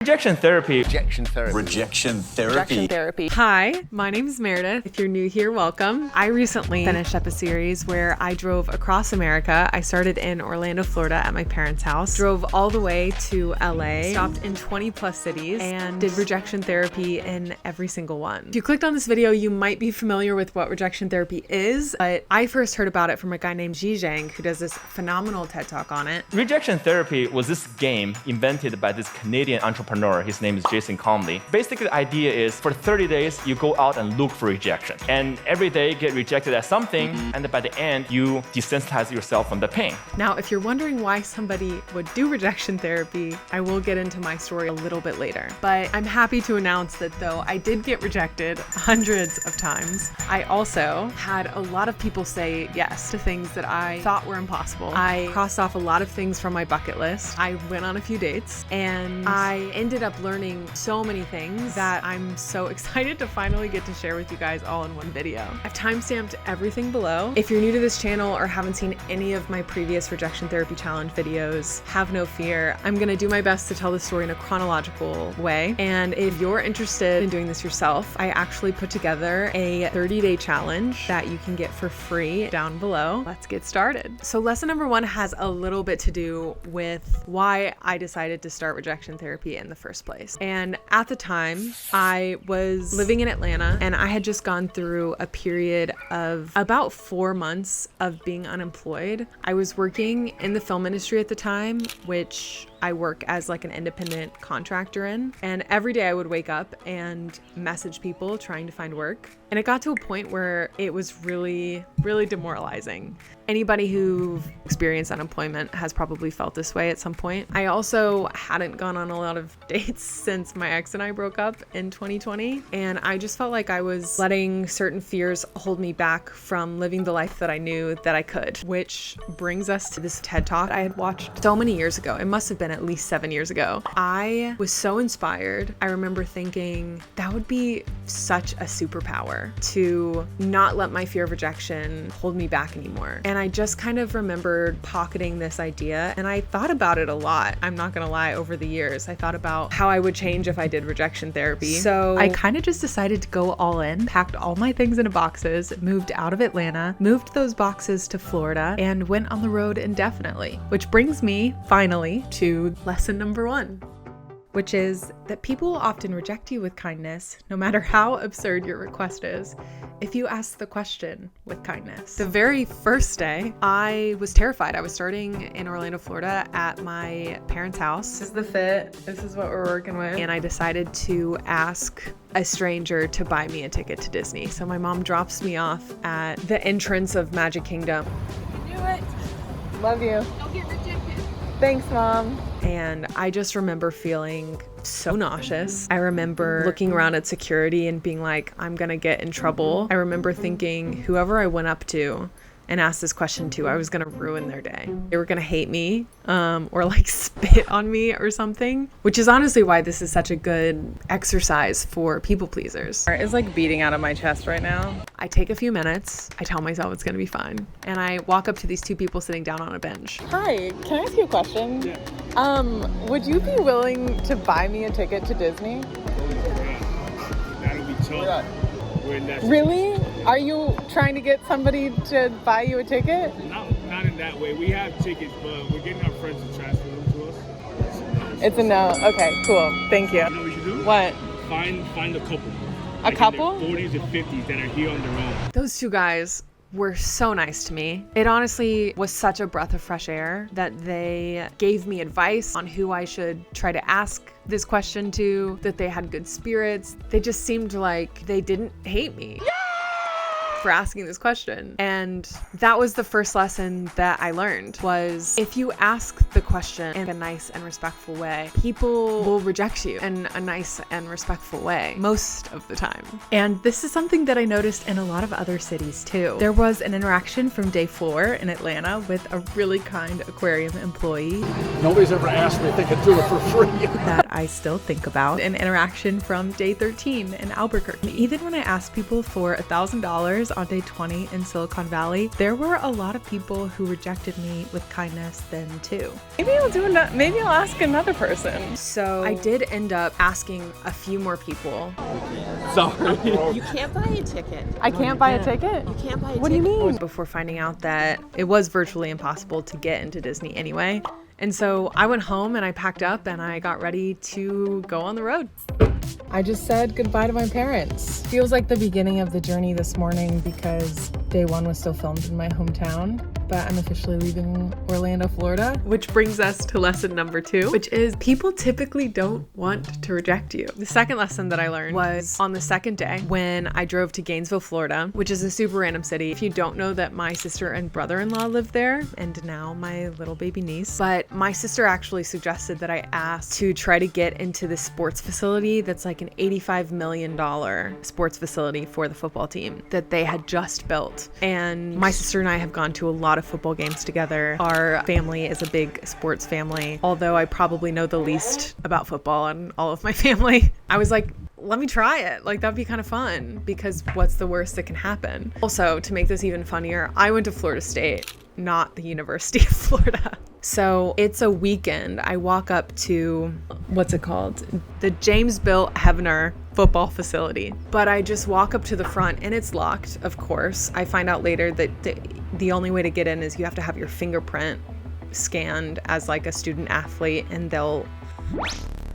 Rejection therapy. Rejection therapy. Rejection therapy. Rejection therapy. Hi, my name is Meredith. If you're new here, welcome. I recently finished up a series where I drove across America. I started in Orlando, Florida at my parents' house, drove all the way to LA, stopped in 20 plus cities, and did rejection therapy in every single one. If you clicked on this video, you might be familiar with what rejection therapy is, but I first heard about it from a guy named Zhang who does this phenomenal TED Talk on it. Rejection therapy was this game invented by this Canadian entrepreneur. His name is Jason Comley. Basically, the idea is for 30 days, you go out and look for rejection. And every day get rejected at something, and then by the end, you desensitize yourself from the pain. Now, if you're wondering why somebody would do rejection therapy, I will get into my story a little bit later. But I'm happy to announce that though I did get rejected hundreds of times, I also had a lot of people say yes to things that I thought were impossible. I crossed off a lot of things from my bucket list. I went on a few dates, and I ended up learning so many things that I'm so excited to finally get to share with you guys all in one video. I've timestamped everything below. If you're new to this channel or haven't seen any of my previous rejection therapy challenge videos, have no fear. I'm gonna do my best to tell the story in a chronological way. And if you're interested in doing this yourself, I actually put together a 30-day challenge that you can get for free down below. Let's get started. So lesson number one has a little bit to do with why I decided to start rejection therapy in the first place. And at the time, I was living in Atlanta, and I had just gone through a period of about 4 months of being unemployed. I was working in the film industry at the time, which I work as like an independent contractor in. And every day I would wake up and message people trying to find work. And it got to a point where it was really, really demoralizing. Anybody who've experienced unemployment has probably felt this way at some point. I also hadn't gone on a lot of dates since my ex and I broke up in 2020. And I just felt like I was letting certain fears hold me back from living the life that I knew that I could, which brings us to this TED Talk I had watched so many years ago. It must have been at least 7 years ago. I was so inspired. I remember thinking that would be such a superpower to not let my fear of rejection hold me back anymore. And I just kind of remembered pocketing this idea, and I thought about it a lot. I'm not gonna lie, over the years, I thought about how I would change if I did rejection therapy. So I kind of just decided to go all in, packed all my things into boxes, moved out of Atlanta, moved those boxes to Florida, and went on the road indefinitely. Which brings me finally to lesson number one, which is that people will often reject you with kindness, no matter how absurd your request is, if you ask the question with kindness. The very first day, I was terrified. I was starting in Orlando, Florida at my parents' house. This is the fit. This is what we're working with. And I decided to ask a stranger to buy me a ticket to Disney. So my mom drops me off at the entrance of Magic Kingdom. Do it. Love you. Don't get rejected. Thanks, Mom. And I just remember feeling so nauseous. I remember looking around at security and being like, I'm gonna get in trouble. I remember thinking whoever I went up to and asked this question to, I was gonna ruin their day. They were gonna hate me or like spit on me or something, which is honestly why this is such a good exercise for people pleasers. It's like beating out of my chest right now. I take a few minutes, I tell myself it's gonna be fine, and I walk up to these two people sitting down on a bench. Hi, can I ask you a question? Yeah. Would you be willing to buy me a ticket to Disney? That'll be tough. Really? Are you trying to get somebody to buy you a ticket? Not in that way. We have tickets, but we're getting our friends to transfer them to us. It's a no. Okay, cool. Thank you. You know what we should do? What? Find a couple. A couple? In their 40s and 50s that are here on their own. Those two guys were so nice to me. It honestly was such a breath of fresh air that they gave me advice on who I should try to ask this question to, that they had good spirits. They just seemed like they didn't hate me for asking this question. And that was the first lesson that I learned, was if you ask the question in a nice and respectful way, people will reject you in a nice and respectful way most of the time. And this is something that I noticed in a lot of other cities too. There was an interaction from day 4 in Atlanta with a really kind aquarium employee. Nobody's ever asked me if they could do it for free. That I still think about. An interaction from day 13 in Albuquerque. Even when I asked people for $1,000 was on day 20 in Silicon Valley, there were a lot of people who rejected me with kindness then too. Maybe I'll ask another person. So I did end up asking a few more people. You can't buy a ticket. I can't buy a ticket? You can't buy a What do you ticket. mean? Before finding out that it was virtually impossible to get into Disney anyway. And so I went home and I packed up and I got ready to go on the road. I just said goodbye to my parents. Feels like the beginning of the journey this morning because day one was still filmed in my hometown, but I'm officially leaving Orlando, Florida. Which brings us to lesson number 2, which is people typically don't want to reject you. The second lesson that I learned was on the second day when I drove to Gainesville, Florida, which is a super random city. If you don't know that my sister and brother-in-law live there, and now my little baby niece, but my sister actually suggested that I ask to try to get into this sports facility that's like an $85 million sports facility for the football team that they had just built. And my sister and I have gone to a lot of football games together. Our family is a big sports family, although I probably know the least about football in all of my family. I was like, let me try it. Like, that'd be kind of fun because what's the worst that can happen? Also, to make this even funnier, I went to Florida State, not the University of Florida. So it's a weekend. I walk up to, what's it called? The James Bill Heavener football facility. But I just walk up to the front and it's locked, of course. I find out later that the only way to get in is you have to have your fingerprint scanned as like a student athlete and they'll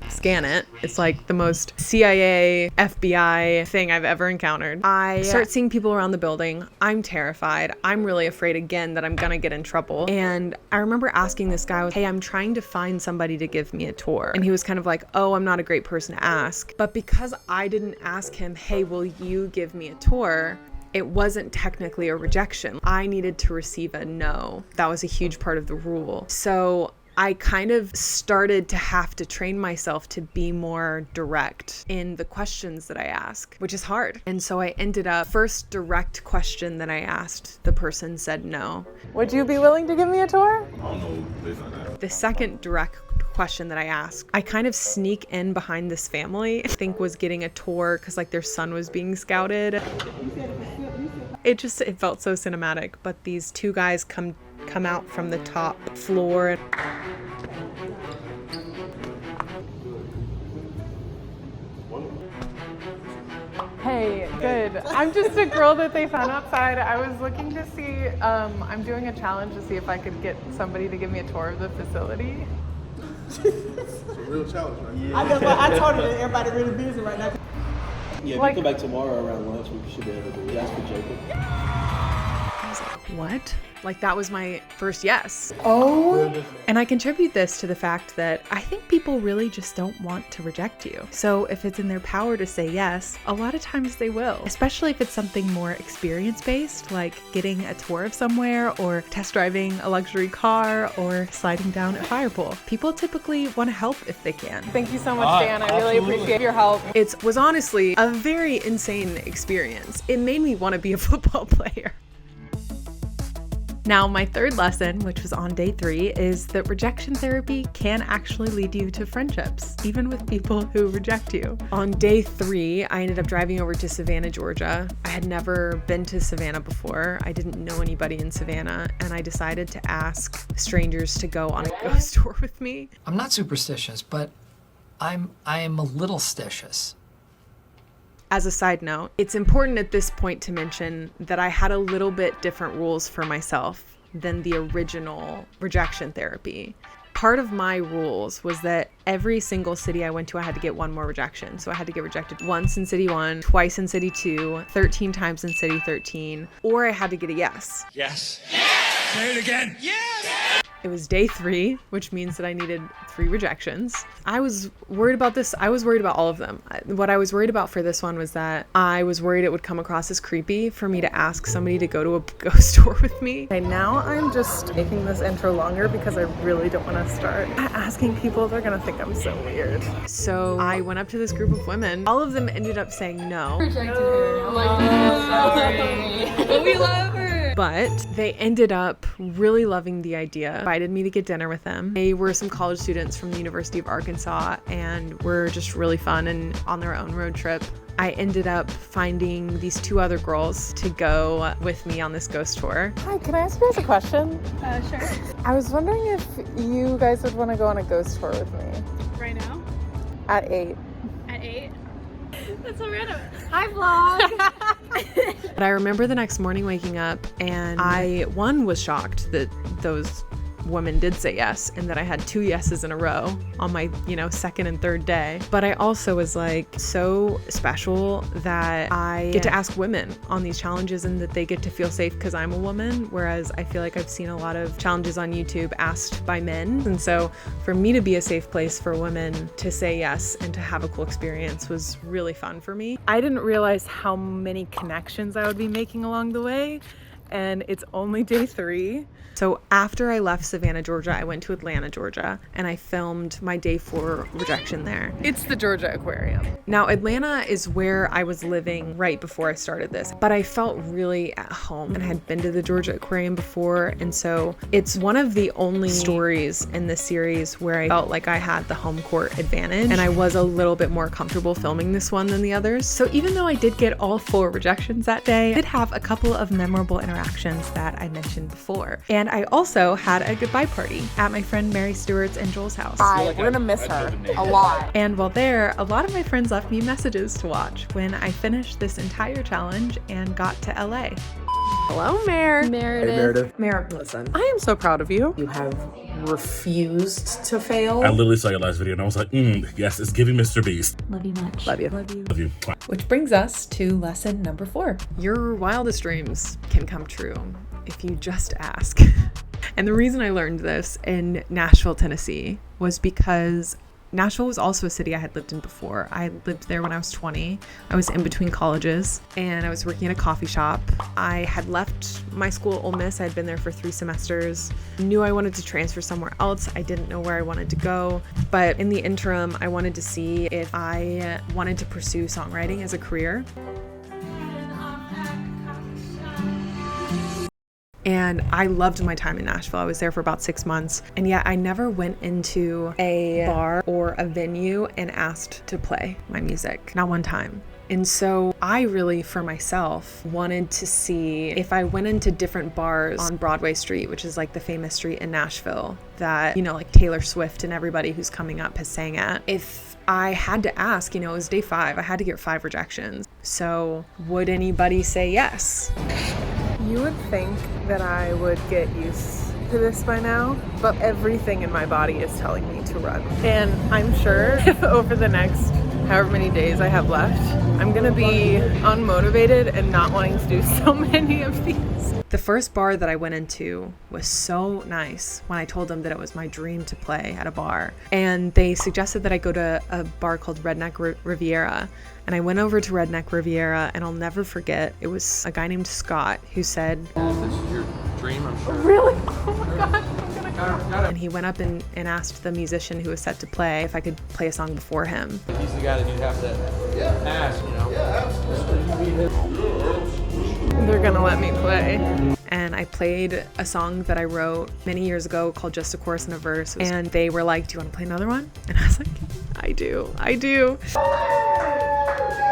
scan it. It's like the most CIA, FBI thing I've ever encountered. I start seeing people around the building. I'm terrified. I'm really afraid again that I'm gonna get in trouble. And I remember asking this guy, hey, I'm trying to find somebody to give me a tour. And he was kind of like, oh, I'm not a great person to ask. But because I didn't ask him, hey, will you give me a tour? It wasn't technically a rejection. I needed to receive a no. That was a huge part of the rule. So I kind of started to have to train myself to be more direct in the questions that I ask, which is hard. And so I ended up, first direct question that I asked, the person said no. Would you be willing to give me a tour? The second direct question that I asked, I kind of sneak in behind this family, I think was getting a tour because like their son was being scouted. It felt so cinematic, but these two guys come out from the top floor. Hey, good. I'm just a girl that they found outside. I was looking to see, I'm doing a challenge to see if I could get somebody to give me a tour of the facility. It's a real challenge, right? I told her that everybody really busy right now. Yeah, if Like- you come back tomorrow around lunch, we should be able to do it. Ask for Jacob. I was like, what? Like that was my first yes. Oh. And I contribute this to the fact that I think people really just don't want to reject you. So if it's in their power to say yes, a lot of times they will, especially if it's something more experience-based, like getting a tour of somewhere or test driving a luxury car or sliding down a fire pool. People typically want to help if they can. Thank you so much, Dan. I really appreciate your help. It was honestly a very insane experience. It made me want to be a football player. Now, my third lesson, which was on day 3, is that rejection therapy can actually lead you to friendships, even with people who reject you. On day 3, I ended up driving over to Savannah, Georgia. I had never been to Savannah before. I didn't know anybody in Savannah, and I decided to ask strangers to go on a ghost tour with me. I'm not superstitious, but I am a little stitious. As a side note, it's important at this point to mention that I had a little bit different rules for myself than the original rejection therapy. Part of my rules was that every single city I went to, I had to get one more rejection. So I had to get rejected once in city 1, twice in city 2, 13 times in city 13, or I had to get a yes. Yes. Yes. Say it again. Yes. It was day 3, which means that I needed 3 rejections. I was worried about this. I was worried about all of them. What I was worried about for this one was that I was worried it would come across as creepy for me to ask somebody to go to a ghost tour with me. Okay, now I'm just making this intro longer because I really don't want to start asking people. They're going to think I'm so weird. So I went up to this group of women. All of them ended up saying no. Rejected her. I'm like, no, sorry. But we love her. But they ended up really loving the idea, invited me to get dinner with them. They were some college students from the University of Arkansas and were just really fun and on their own road trip. I ended up finding these 2 other girls to go with me on this ghost tour. Hi, can I ask you guys a question? Sure. I was wondering if you guys would want to go on a ghost tour with me Right now? at 8. At 8? That's so random. Hi, vlog. But I remember the next morning waking up and I, was shocked that those women did say yes and that I had 2 yeses in a row on my, second and third day. But I also was like so special that I get to ask women on these challenges and that they get to feel safe because I'm a woman, whereas I feel like I've seen a lot of challenges on YouTube asked by men. And so for me to be a safe place for women to say yes and to have a cool experience was really fun for me. I didn't realize how many connections I would be making along the way, and it's only day 3. So after I left Savannah, Georgia, I went to Atlanta, Georgia, and I filmed my day 4 rejection there. It's the Georgia Aquarium. Now, Atlanta is where I was living right before I started this, but I felt really at home and had been to the Georgia Aquarium before. And so it's one of the only stories in this series where I felt like I had the home court advantage and I was a little bit more comfortable filming this one than the others. So even though I did get all 4 rejections that day, I did have a couple of memorable interactions that I mentioned before. And I also had a goodbye party at my friend Mary Stewart's and Joel's house. We're gonna miss her a lot. And while there, a lot of my friends left me messages to watch when I finished this entire challenge and got to LA. Hello, Meredith. Meredith. Meredith, listen, I am so proud of you. You have refused to fail. I literally saw your last video and I was like, yes, it's giving Mr. Beast. Love you much. Love you. Love you. Which brings us to lesson number 4. Your wildest dreams can come true if you just ask. And the reason I learned this in Nashville, Tennessee was because Nashville was also a city I had lived in before. I lived there when I was 20. I was in between colleges and I was working at a coffee shop. I had left my school, Ole Miss. I had been there for 3 semesters. Knew I wanted to transfer somewhere else. I didn't know where I wanted to go. But in the interim, I wanted to see if I wanted to pursue songwriting as a career. And I loved my time in Nashville. I was there for about 6 months. And yet I never went into a bar or a venue and asked to play my music. Not one time. And so I really, for myself, wanted to see if I went into different bars on Broadway Street, which is like the famous street in Nashville that, like Taylor Swift and everybody who's coming up has sang at. If I had to ask, it was day 5, I had to get 5 rejections. So would anybody say yes? You would think that I would get used to this by now, but everything in my body is telling me to run. And I'm sure over the next however many days I have left, I'm gonna be unmotivated and not wanting to do so many of these. The first bar that I went into was so nice when I told them that it was my dream to play at a bar. And they suggested that I go to a bar called Redneck Riviera. And I went over to Redneck Riviera and I'll never forget, it was a guy named Scott who said, This is your dream, I'm sure. Really? Oh my God, I'm gonna go. And he went up and asked the musician who was set to play if I could play a song before him. He's the guy that you have to ask, They're gonna let me play. And I played a song that I wrote many years ago called Just a Chorus and a Verse. And they were like, do you want to play another one? And I was like, I do.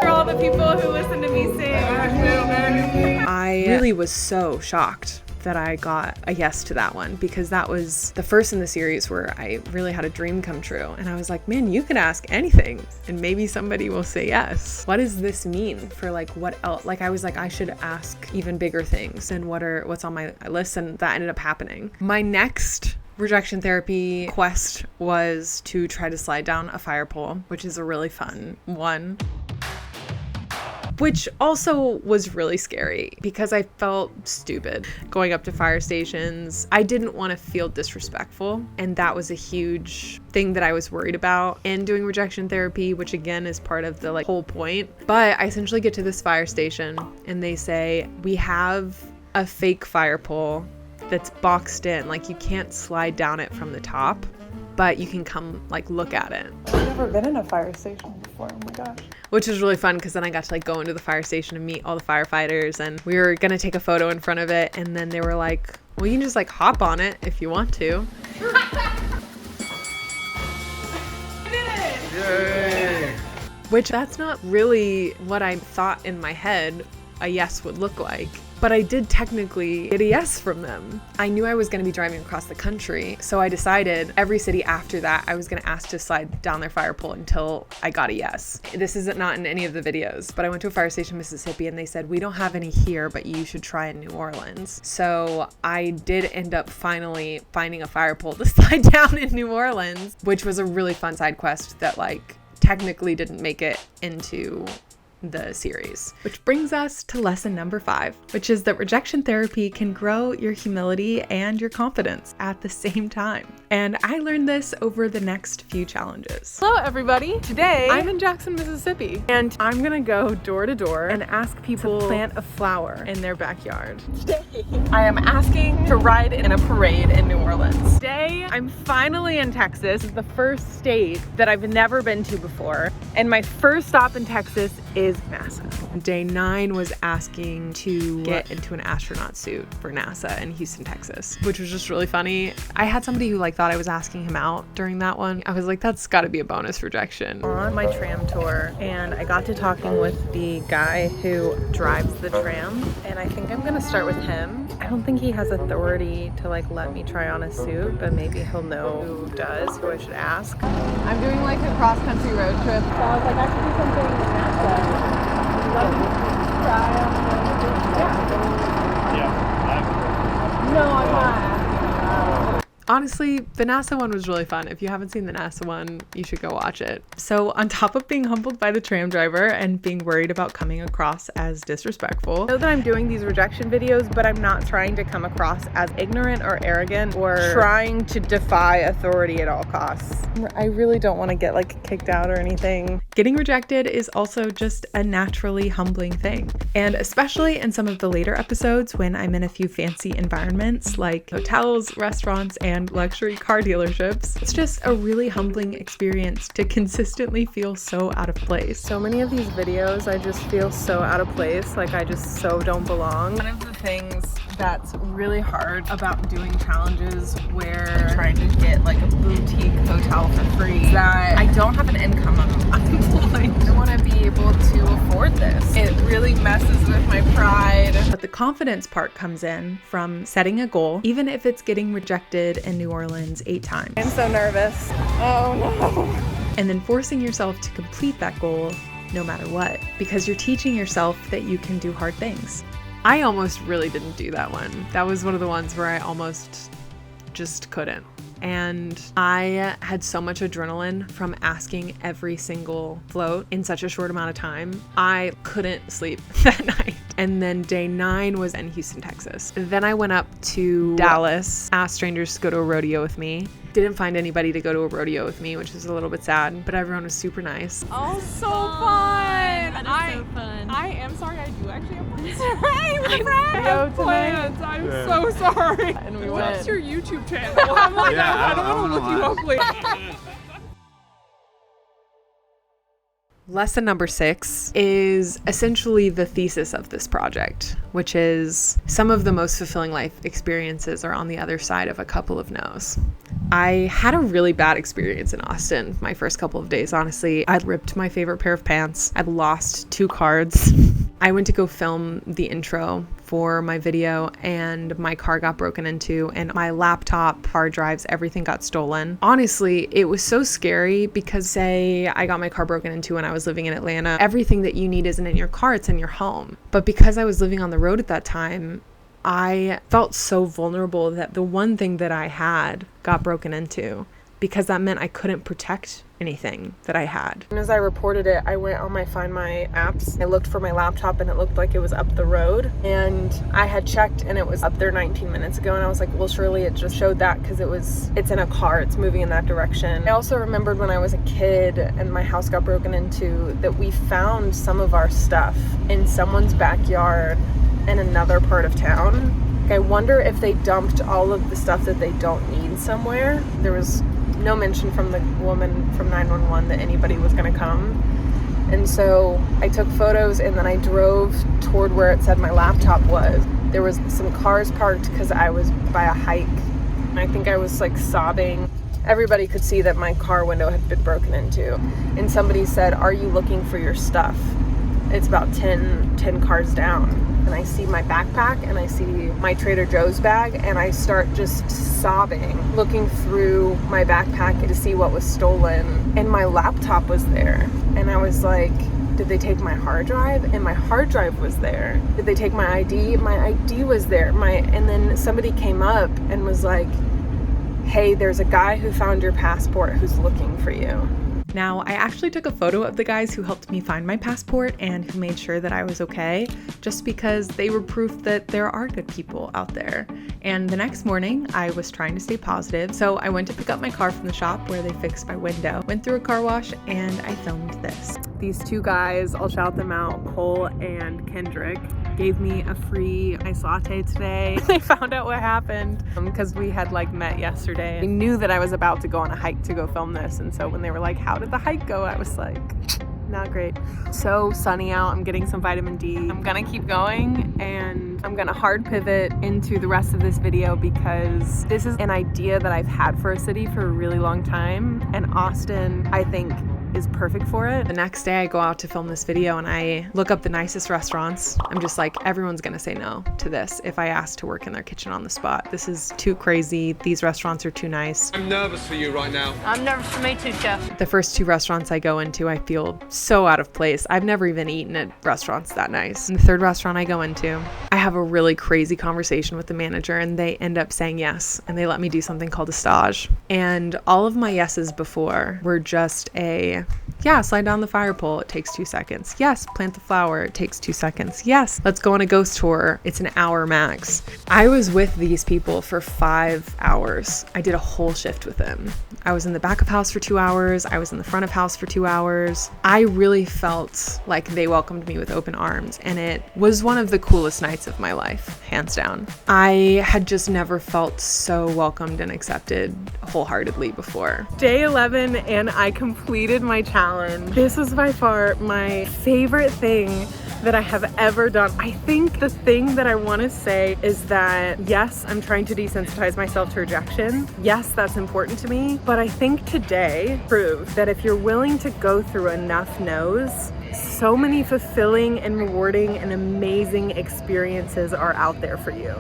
For all the people who listen to me sing. I really was so shocked that I got a yes to that one because that was the first in the series where I really had a dream come true. And I was like, man, you can ask anything and maybe somebody will say yes. What does this mean for what else? I was like, I should ask even bigger things and what's on my list, and that ended up happening. My next rejection therapy quest was to try to slide down a fire pole, which is a really fun one. Which also was really scary because I felt stupid going up to fire stations. I didn't want to feel disrespectful, and that was a huge thing that I was worried about in doing rejection therapy, which again is part of the whole point. But I essentially get to this fire station and they say, we have a fake fire pole that's boxed in, you can't slide down it from the top, but you can come look at it. I've never been in a fire station before. before. Oh my gosh. Which was really fun because then I got to like go into the fire station and meet all the firefighters, and we were gonna take a photo in front of it, and then they were like, well, you can just like hop on it if you want to. Yay! Which that's not really what I thought in my head a yes would look like. But I did technically get a yes from them. I knew I was gonna be driving across the country, so I decided every city after that I was gonna ask to slide down their fire pole until I got a yes. This isn't not in any of the videos, but I went to a fire station in Mississippi and they said, we don't have any here, but you should try in New Orleans. So I did end up finally finding a fire pole to slide down in New Orleans, which was a really fun side quest that like technically didn't make it into the series. Which brings us to lesson number 5, which is that rejection therapy can grow your humility and your confidence at the same time. And I learned this over the next few challenges. Hello everybody. Today I'm in Jackson, Mississippi, and I'm gonna go door to door and ask people to plant a flower in their backyard. Today I am asking to ride in a parade in New Orleans. Today I'm finally in Texas. It's the first state that I've never been to before, and my first stop in Texas is NASA. Day 9 was asking to get into an astronaut suit for NASA in Houston, Texas, which was just really funny. I had somebody who like thought I was asking him out during that one. I was like, that's gotta be a bonus rejection. On my tram tour, and I got to talking with the guy who drives the tram, and I think I'm gonna start with him. I don't think he has authority to like let me try on a suit, but maybe he'll know who does, who I should ask. I'm doing like a cross-country road trip, so I was like, I should do something with NASA. Let me try on the Yeah. No, I'm not. Honestly, the NASA one was really fun. If you haven't seen the NASA one, you should go watch it. So on top of being humbled by the tram driver and being worried about coming across as disrespectful, I know that I'm doing these rejection videos, but I'm not trying to come across as ignorant or arrogant or trying to defy authority at all costs. I really don't want to get like kicked out or anything. Getting rejected is also just a naturally humbling thing. And especially in some of the later episodes when I'm in a few fancy environments like hotels, restaurants, and luxury car dealerships. It's just a really humbling experience to consistently feel so out of place. So many of these videos, I just feel so out of place, like I just so don't belong. One of the things that's really hard about doing challenges where I'm trying to get like a boutique hotel for free is that I don't have an income. I'm unemployed. I want to be able to afford this. It really messes with my pride. But the confidence part comes in from setting a goal, even if it's getting rejected in New Orleans 8 times. I'm so nervous. Oh no. And then forcing yourself to complete that goal no matter what, because you're teaching yourself that you can do hard things. I almost really didn't do that one. That was one of the ones where I almost just couldn't. And I had so much adrenaline from asking every single float in such a short amount of time. I couldn't sleep that night. And then day 9 was in Houston, Texas. Then I went up to Dallas, asked strangers to go to a rodeo with me. Didn't find anybody to go to a rodeo with me, which is a little bit sad, but everyone was super nice. Oh, so fun! That is so fun. I am sorry, I do actually have plans. I have plans. I'm so sorry. And we went. What's your YouTube channel? I'm like, I don't want to look you up later. Lesson number 6 is essentially the thesis of this project, which is some of the most fulfilling life experiences are on the other side of a couple of no's. I had a really bad experience in Austin my first couple of days, honestly. I'd ripped my favorite pair of pants. I'd lost 2 cards. I went to go film the intro for my video and my car got broken into and my laptop, hard drives, everything got stolen. Honestly, it was so scary because say I got my car broken into when I was living in Atlanta, everything that you need isn't in your car, it's in your home. But because I was living on the road at that time, I felt so vulnerable that the one thing that I had got broken into because that meant I couldn't protect anything that I had. And as I reported it, I went on my Find My apps. I looked for my laptop and it looked like it was up the road. And I had checked and it was up there 19 minutes ago. And I was like, well, surely it just showed that because it's in a car, it's moving in that direction. I also remembered when I was a kid and my house got broken into that we found some of our stuff in someone's backyard in another part of town. I wonder if they dumped all of the stuff that they don't need somewhere. There was no mention from the woman from 911 that anybody was going to come. And so I took photos and then I drove toward where it said my laptop was. There was some cars parked because I was by a hike. And I think I was like sobbing. Everybody could see that my car window had been broken into. And somebody said, "Are you looking for your stuff?" It's about 10 cars down. And I see my backpack and I see my Trader Joe's bag and I start just sobbing, looking through my backpack to see what was stolen. And my laptop was there. And I was like, did they take my hard drive? And my hard drive was there. Did they take my ID? My ID was there. And then somebody came up and was like, "Hey, there's a guy who found your passport who's looking for you." Now, I actually took a photo of the guys who helped me find my passport and who made sure that I was okay, just because they were proof that there are good people out there. And the next morning, I was trying to stay positive, so I went to pick up my car from the shop where they fixed my window, went through a car wash, and I filmed this. These two guys, I'll shout them out, Cole and Kendrick, gave me a free iced latte today. They found out what happened because we had like met yesterday. They knew that I was about to go on a hike to go film this, and so when they were like, "How did the hike go?" I was like, not great. So sunny out. I'm getting some vitamin D. I'm gonna keep going and I'm gonna hard pivot into the rest of this video because this is an idea that I've had for a city for a really long time, and Austin, I think, is perfect for it. The next day I go out to film this video and I look up the nicest restaurants. I'm just like, everyone's gonna say no to this if I ask to work in their kitchen on the spot. This is too crazy. These restaurants are too nice. I'm nervous for you right now. I'm nervous for me too, Chef. The first two restaurants I go into, I feel so out of place. I've never even eaten at restaurants that nice. And the third restaurant I go into, I have a really crazy conversation with the manager and they end up saying yes. And they let me do something called a stage. And all of my yeses before were just yeah, slide down the fire pole. It takes 2 seconds. Yes, plant the flower. It takes 2 seconds. Yes, let's go on a ghost tour. It's an hour max. I was with these people for 5 hours. I did a whole shift with them. I was in the back of house for 2 hours. I was in the front of house for 2 hours. I really felt like they welcomed me with open arms, and it was one of the coolest nights of my life, hands down. I had just never felt so welcomed and accepted wholeheartedly before. Day 11 and I completed my challenge. This was by far my favorite thing that I have ever done. I think the thing that I want to say is that yes, I'm trying to desensitize myself to rejection. Yes, that's important to me. But I think today proved that if you're willing to go through enough no's, so many fulfilling and rewarding and amazing experiences are out there for you.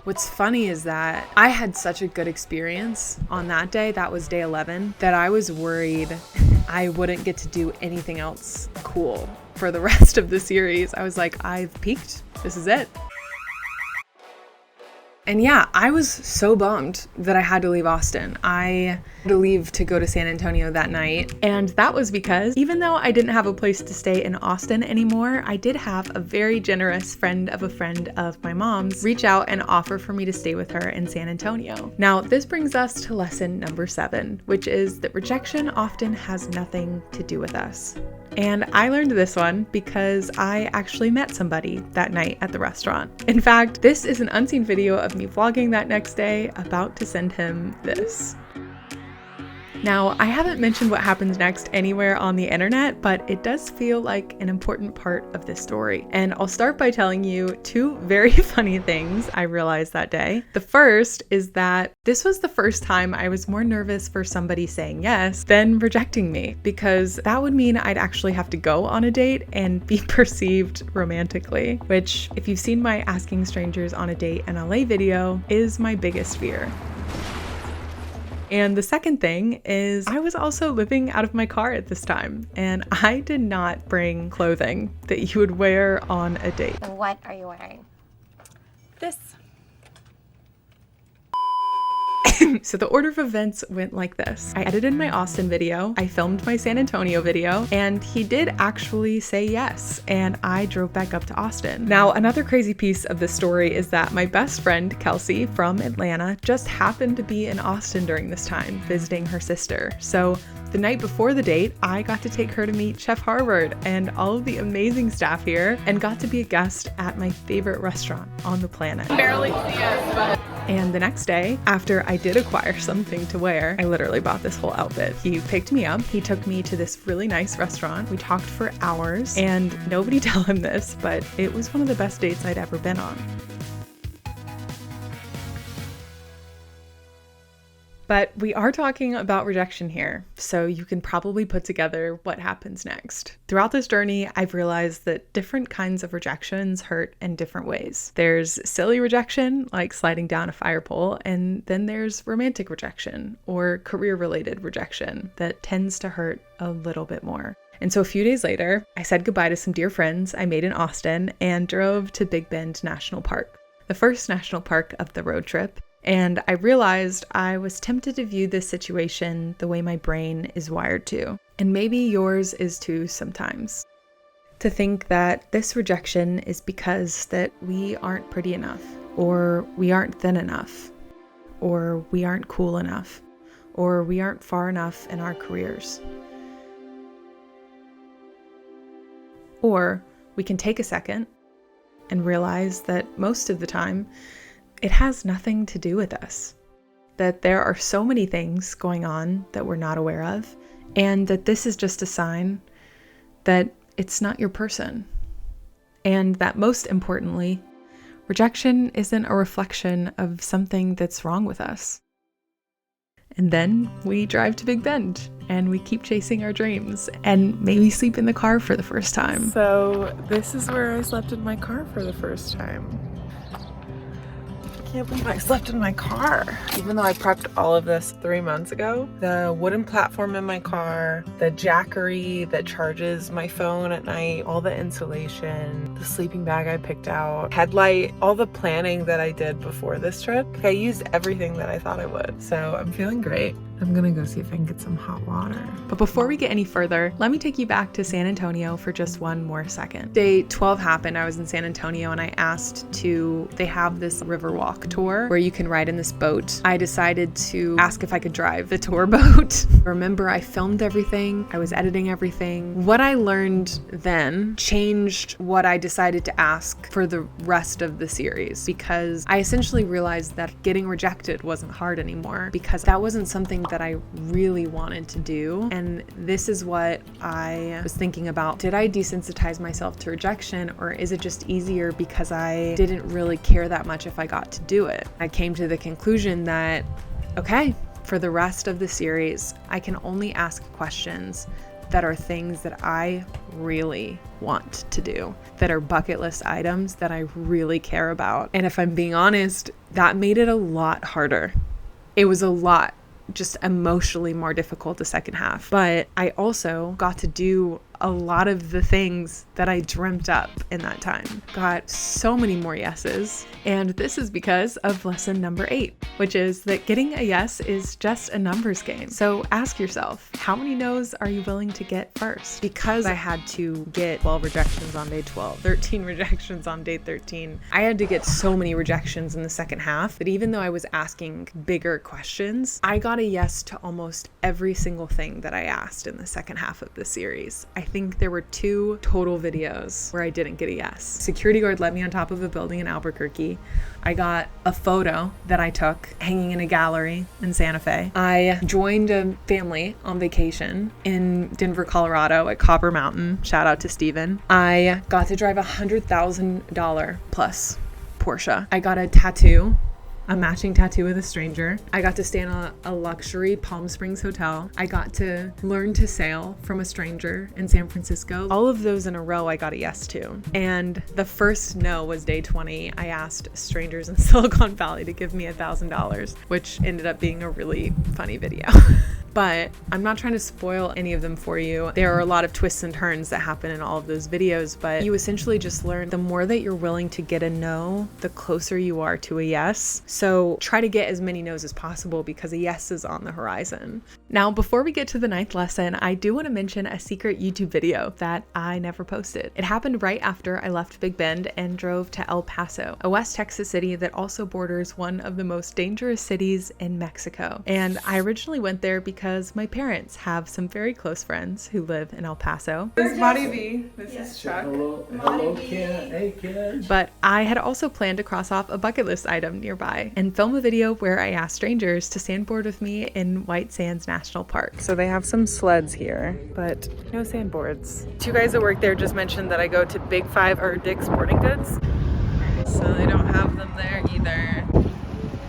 What's funny is that I had such a good experience on that day, that was day 11, that I was worried I wouldn't get to do anything else cool for the rest of the series. I was like, I've peaked. This is it. And yeah, I was so bummed that I had to leave Austin. I had to leave to go to San Antonio that night. And that was because even though I didn't have a place to stay in Austin anymore, I did have a very generous friend of my mom's reach out and offer for me to stay with her in San Antonio. Now, this brings us to lesson number 7, which is that rejection often has nothing to do with us. And I learned this one because I actually met somebody that night at the restaurant. In fact, this is an unseen video of me vlogging that next day, about to send him this. Now, I haven't mentioned what happens next anywhere on the internet, but it does feel like an important part of this story. And I'll start by telling you 2 very funny things I realized that day. The first is that this was the first time I was more nervous for somebody saying yes than rejecting me, because that would mean I'd actually have to go on a date and be perceived romantically, which, if you've seen my Asking Strangers on a Date in LA video, is my biggest fear. And the second thing is I was also living out of my car at this time, and I did not bring clothing that you would wear on a date. What are you wearing? This. So the order of events went like this. I edited my Austin video, I filmed my San Antonio video, and he did actually say yes, and I drove back up to Austin. Now, another crazy piece of this story is that my best friend, Kelsey, from Atlanta, just happened to be in Austin during this time, visiting her sister. So the night before the date, I got to take her to meet Chef Harvard and all of the amazing staff here, and got to be a guest at my favorite restaurant on the planet. Barely see us, but And the next day, after I did acquire something to wear, I literally bought this whole outfit. He picked me up. He took me to this really nice restaurant. We talked for hours, and nobody tell him this, but it was one of the best dates I'd ever been on. But we are talking about rejection here, so you can probably put together what happens next. Throughout this journey, I've realized that different kinds of rejections hurt in different ways. There's silly rejection, like sliding down a fire pole, and then there's romantic rejection or career-related rejection that tends to hurt a little bit more. And so a few days later, I said goodbye to some dear friends I made in Austin and drove to Big Bend National Park, the first national park of the road trip. And I realized I was tempted to view this situation the way my brain is wired to. And maybe yours is too sometimes. To think that this rejection is because that we aren't pretty enough, or we aren't thin enough, or we aren't cool enough, or we aren't far enough in our careers. Or we can take a second and realize that most of the time, it has nothing to do with us, that there are so many things going on that we're not aware of, and that this is just a sign that it's not your person. And that most importantly, rejection isn't a reflection of something that's wrong with us. And then we drive to Big Bend and we keep chasing our dreams and maybe sleep in the car for the first time. So this is where I slept in my car for the first time. I can't believe I slept in my car. Even though I prepped all of this 3 months ago, the wooden platform in my car, the jackery that charges my phone at night, all the insulation, the sleeping bag I picked out, headlight, all the planning that I did before this trip, I used everything that I thought I would. So I'm feeling great. I'm gonna go see if I can get some hot water. But before we get any further, let me take you back to San Antonio for just one more second. Day 12 happened. I was in San Antonio and I asked they have this Riverwalk tour where you can ride in this boat. I decided to ask if I could drive the tour boat. Remember, I filmed everything. I was editing everything. What I learned then changed what I decided to ask for the rest of the series, because I essentially realized that getting rejected wasn't hard anymore, because that wasn't something that I really wanted to do. And this is what I was thinking about. Did I desensitize myself to rejection, or is it just easier because I didn't really care that much if I got to do it? I came to the conclusion that, okay, for the rest of the series, I can only ask questions that are things that I really want to do, that are bucket list items that I really care about. And if I'm being honest, that made it a lot harder. It was a lot just emotionally more difficult the second half. But I also got to do a lot of the things that I dreamt up in that time. Got so many more yeses. And this is because of lesson number 8, which is that getting a yes is just a numbers game. So ask yourself, how many no's are you willing to get first? Because I had to get 12 rejections on day 12, 13 rejections on day 13. I had to get so many rejections in the second half that even though I was asking bigger questions, I got a yes to almost every single thing that I asked in the second half of the series. I think there were 2 total videos where I didn't get a yes. Security guard let me on top of a building in Albuquerque. I got a photo that I took hanging in a gallery in Santa Fe. I joined a family on vacation in Denver, Colorado at Copper Mountain. Shout out to Steven. I got to drive a $100,000 plus Porsche. I got a tattoo, a matching tattoo with a stranger. I got to stay in a luxury Palm Springs hotel. I got to learn to sail from a stranger in San Francisco. All of those in a row I got a yes to. And the first no was day 20. I asked strangers in Silicon Valley to give me $1,000, which ended up being a really funny video. But I'm not trying to spoil any of them for you. There are a lot of twists and turns that happen in all of those videos, but you essentially just learn the more that you're willing to get a no, the closer you are to a yes. So try to get as many no's as possible because a yes is on the horizon. Now, before we get to the 9th lesson, I do want to mention a secret YouTube video that I never posted. It happened right after I left Big Bend and drove to El Paso, a West Texas city that also borders one of the most dangerous cities in Mexico. And I originally went there because my parents have some very close friends who live in El Paso. This is Monty V. This is Chuck. Hello, Ken. Hey, Ken. But I had also planned to cross off a bucket list item nearby and film a video where I asked strangers to sandboard with me in White Sands National Park. So they have some sleds here, but no sandboards. Two guys that work there just mentioned that I go to Big Five or Dick's Sporting Goods. So they don't have them there either.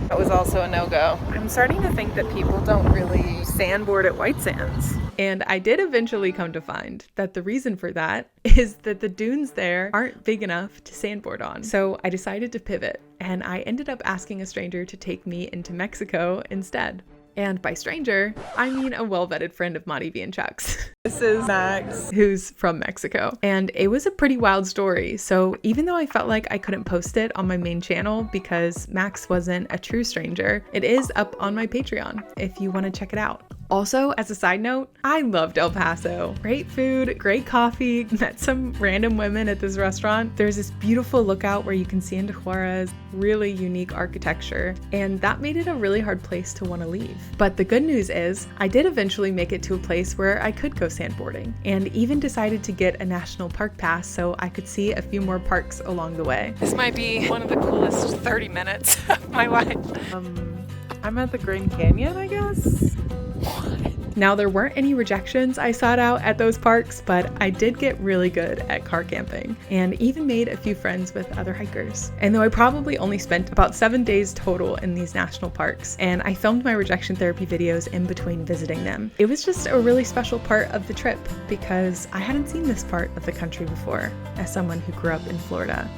That was also a no-go. I'm starting to think that people don't really sandboard at White Sands. And I did eventually come to find that the reason for that is that the dunes there aren't big enough to sandboard on. So I decided to pivot, and I ended up asking a stranger to take me into Mexico instead. And by stranger, I mean a well-vetted friend of Monty V and Chuck's. This is Max, who's from Mexico. And it was a pretty wild story. So even though I felt like I couldn't post it on my main channel because Max wasn't a true stranger, it is up on my Patreon if you want to check it out. Also, as a side note, I loved El Paso. Great food, great coffee, met some random women at this restaurant. There's this beautiful lookout where you can see into Juarez, really unique architecture, and that made it a really hard place to want to leave. But the good news is, I did eventually make it to a place where I could go sandboarding, and even decided to get a national park pass so I could see a few more parks along the way. This might be one of the coolest 30 minutes of my life. I'm at the Grand Canyon, I guess? Now, there weren't any rejections I sought out at those parks, but I did get really good at car camping and even made a few friends with other hikers. And though I probably only spent about 7 days total in these national parks, and I filmed my rejection therapy videos in between visiting them, it was just a really special part of the trip because I hadn't seen this part of the country before as someone who grew up in Florida.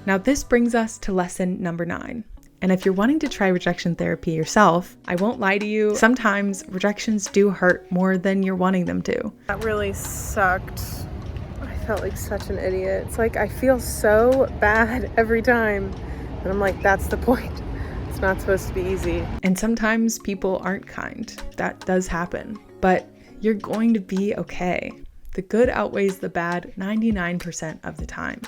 Now, this brings us to lesson number 9. And if you're wanting to try rejection therapy yourself, I won't lie to you, sometimes rejections do hurt more than you're wanting them to. That really sucked. I felt like such an idiot. It's like I feel so bad every time. And I'm like, that's the point. It's not supposed to be easy. And sometimes people aren't kind. That does happen. But you're going to be okay. The good outweighs the bad 99% of the time.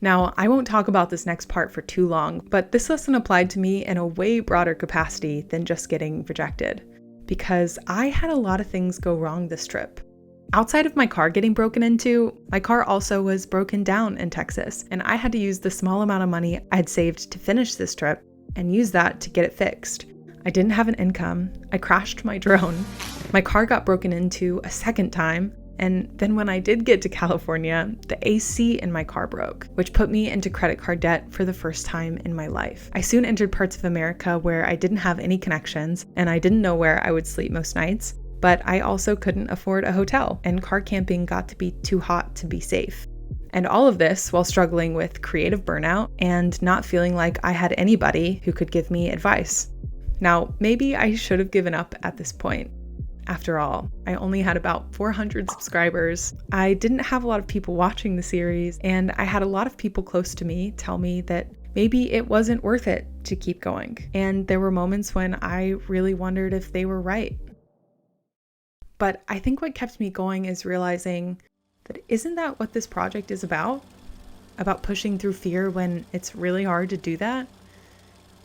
Now, I won't talk about this next part for too long, but this lesson applied to me in a way broader capacity than just getting rejected, because I had a lot of things go wrong this trip. Outside of my car getting broken into, my car also was broken down in Texas, and I had to use the small amount of money I had saved to finish this trip and use that to get it fixed. I didn't have an income, I crashed my drone, my car got broken into a second time, and then when I did get to California, the AC in my car broke, which put me into credit card debt for the first time in my life. I soon entered parts of America where I didn't have any connections, and I didn't know where I would sleep most nights, but I also couldn't afford a hotel, and car camping got to be too hot to be safe. And all of this while struggling with creative burnout and not feeling like I had anybody who could give me advice. Now, maybe I should have given up at this point. After all, I only had about 400 subscribers. I didn't have a lot of people watching the series, and I had a lot of people close to me tell me that maybe it wasn't worth it to keep going. And there were moments when I really wondered if they were right. But I think what kept me going is realizing that isn't that what this project is about? About pushing through fear when it's really hard to do that?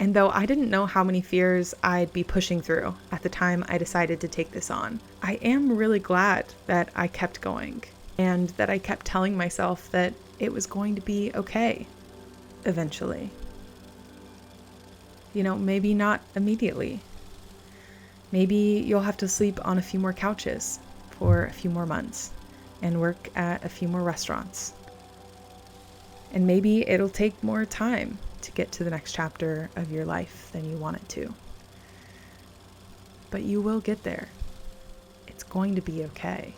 And though I didn't know how many fears I'd be pushing through at the time I decided to take this on, I am really glad that I kept going and that I kept telling myself that it was going to be okay eventually. You know, maybe not immediately. Maybe you'll have to sleep on a few more couches for a few more months and work at a few more restaurants. And maybe it'll take more time to get to the next chapter of your life than you want it to. But you will get there. It's going to be okay.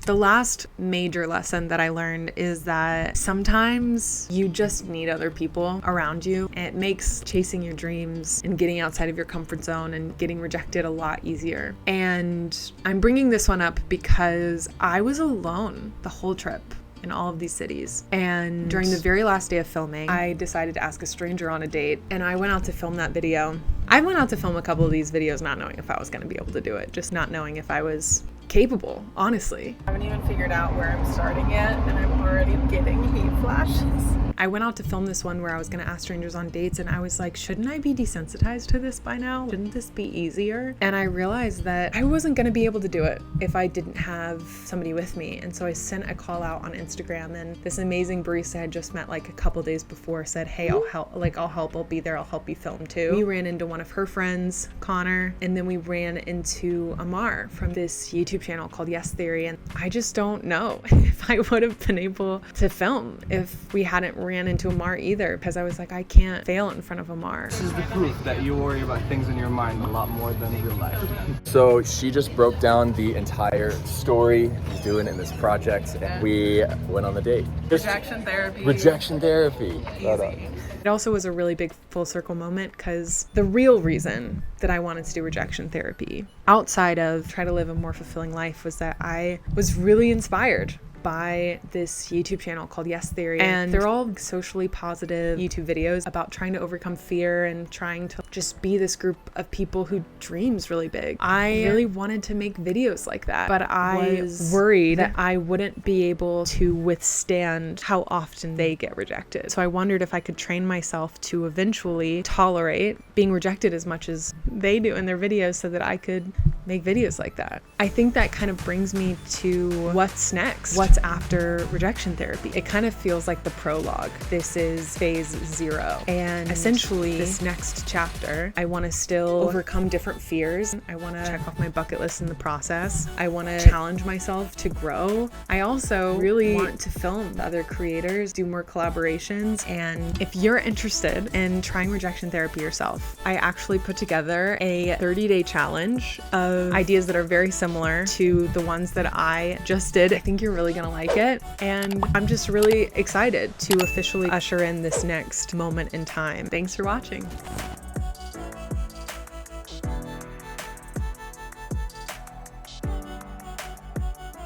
The last major lesson that I learned is that sometimes you just need other people around you. And it makes chasing your dreams and getting outside of your comfort zone and getting rejected a lot easier. And I'm bringing this one up because I was alone the whole trip. in all of these cities. And during the very last day of filming, I decided to ask a stranger on a date, and I went out to film that video. I went out to film a couple of these videos not knowing if I was going to be able to do it, just not knowing if I was capable, honestly. I haven't even figured out where I'm starting yet, and I'm already getting heat flashes. I went out to film this one where I was going to ask strangers on dates, and I was like, shouldn't I be desensitized to this by now? Shouldn't this be easier? And I realized that I wasn't going to be able to do it if I didn't have somebody with me. And so I sent a call out on Instagram, and this amazing barista I had just met like a couple days before said, hey, I'll help, I'll be there, I'll help you film too. We ran into one of her friends, Connor, and then we ran into Amar from this YouTube channel called Yes Theory. And I just don't know if I would have been able to film if we hadn't ran into Amar either, because I was like, I can't fail in front of Amar. This is the proof that you worry about things in your mind a lot more than real life. So she just broke down the entire story he's doing in this project, and we went on the date. Rejection therapy. Rejection therapy. Easy. It also was a really big full circle moment, because the real reason that I wanted to do rejection therapy, outside of try to live a more fulfilling life, was that I was really inspired by this YouTube channel called Yes Theory. And they're all socially positive YouTube videos about trying to overcome fear and trying to just be this group of people who dreams really big. I really wanted to make videos like that, but I was worried that I wouldn't be able to withstand how often they get rejected. So I wondered if I could train myself to eventually tolerate being rejected as much as they do in their videos so that I could make videos like that. I think that kind of brings me to what's next. What's after rejection therapy? It kind of feels like the prologue. This is phase 0. And essentially this next chapter, I want to still overcome different fears. I want to check off my bucket list in the process. I want to challenge myself to grow. I also really want to film other creators, do more collaborations. And if you're interested in trying rejection therapy yourself, I actually put together a 30-day challenge of ideas that are very similar to the ones that I just did. I think you're really gonna like it, and I'm just really excited to officially usher in this next moment in time. Thanks for watching.